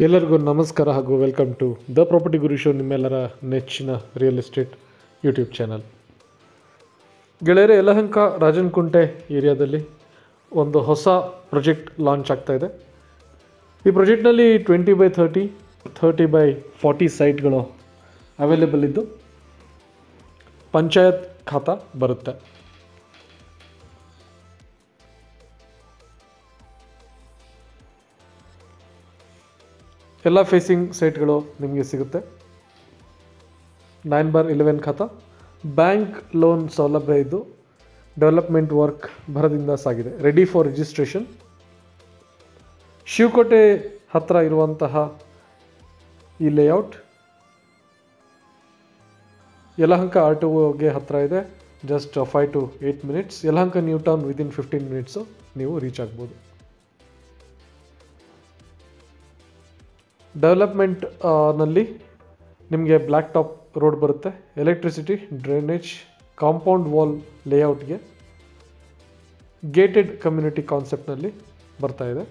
ಎಲ್ಲರಿಗೂ ನಮಸ್ಕಾರ ಹಾಗೂ welcome to the property guru show, ನಿಮ್ಮೆಲ್ಲರ ನೆಚ್ಚಿನ ರಿಯಲ್ ಎಸ್ಟೇಟ್ ಯೂಟ್ಯೂಬ್ ಚಾನಲ್. ಗೆಳೆಯರೆ, ಯಲಹಂಕ ರಾಜನಕುಂಟೆ ಏರಿಯಾದಲ್ಲಿ ಒಂದು ಹೊಸ ಪ್ರಾಜೆಕ್ಟ್ ಲಾಂಚ್ ಆಗ್ತಾ ಇದೆ. ಈ ಪ್ರಾಜೆಕ್ಟ್ನಲ್ಲಿ 20/30, 30/40 ಸೈಟ್ಗಳು ಅವೈಲೇಬಲ್ ಇದ್ದು ಪಂಚಾಯತ್ ಖಾತಾ ಬರುತ್ತೆ. ಎಲ್ಲ ಫೇಸಿಂಗ್ ಸೈಟ್ಗಳು ನಿಮಗೆ ಸಿಗುತ್ತೆ. 9/11 ಖಾತಾ, ಬ್ಯಾಂಕ್ ಲೋನ್ ಸೌಲಭ್ಯ ಇದ್ದು ಡೆವಲಪ್ಮೆಂಟ್ ವರ್ಕ್ ಭರದಿಂದ ಸಾಗಿದೆ. Ready for registration. ಶಿವಕೋಟೆ ಹತ್ತಿರ ಇರುವಂತಹ ಈ ಲೇಔಟ್ ಯಲಹಂಕ RTOಗೆ ಹತ್ತಿರ ಇದೆ. Just 5 to 8 minutes. Yelahanka new town within 15 minutes ನೀವು ರೀಚ್ ಆಗ್ಬೋದು. ಡೆವಲಪ್ಮೆಂಟ್ ನಲ್ಲಿ ನಿಮಗೆ ಬ್ಲ್ಯಾಕ್ ಟಾಪ್ ರೋಡ್ ಬರುತ್ತೆ. ಎಲೆಕ್ಟ್ರಿಸಿಟಿ, ಡ್ರೈನೇಜ್, ಕಾಂಪೌಂಡ್ ವಾಲ್ ಲೇಔಟ್ಗೆ ಗೇಟೆಡ್ ಕಮ್ಯುನಿಟಿ ಕಾನ್ಸೆಪ್ಟ್ನಲ್ಲಿ ಬರ್ತಾ ಇದೆ.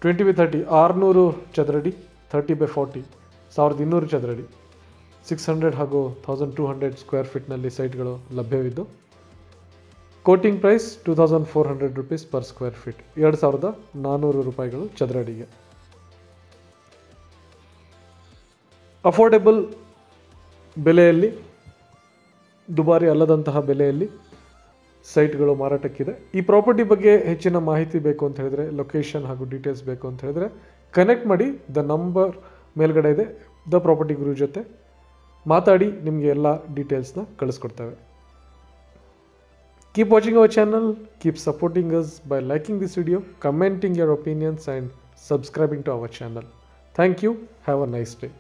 ಟ್ವೆಂಟಿ ಬೈ 30 600 ಚದರಡಿ, 30/40 1200 ಚದರಡಿ, 600 ಹಾಗೂ 1200 ಸ್ಕ್ವೇರ್ ಫೀಟ್ನಲ್ಲಿ ಸೈಟ್ಗಳು ಲಭ್ಯವಿದ್ದು quoting price 2400 rupees per square feet, 2400 ರೂಪಾಯಿಗಳು ಚದರಡಿಗೆ. ಅಫೋರ್ಡೆಬಲ್ ಬೆಲೆಯಲ್ಲಿ, ದುಬಾರಿ ಅಲ್ಲದಂತಹ ಬೆಲೆಯಲ್ಲಿ ಸೈಟ್ಗಳು ಮಾರಾಟಕ್ಕಿದೆ. ಈ ಪ್ರಾಪರ್ಟಿ ಬಗ್ಗೆ ಹೆಚ್ಚಿನ ಮಾಹಿತಿ ಬೇಕು ಅಂತ ಹೇಳಿದ್ರೆ, ಲೊಕೇಶನ್ ಹಾಗೂ ಡೀಟೇಲ್ಸ್ ಬೇಕು ಅಂತ ಹೇಳಿದ್ರೆ ಕನೆಕ್ಟ್ ಮಾಡಿ. ದ ನಂಬರ್ ಮೇಲ್ಗಡೆ ಇದೆ. ದ ಪ್ರಾಪರ್ಟಿ ಗುರು ಜೊತೆ ಮಾತಾಡಿ ನಿಮಗೆ ಎಲ್ಲ ಡೀಟೇಲ್ಸ್ನ ಕಳಿಸ್ಕೊಡ್ತೇವೆ. Keep watching our channel, keep supporting us by liking this video, commenting your opinions and subscribing to our channel. Thank you. Have a nice day.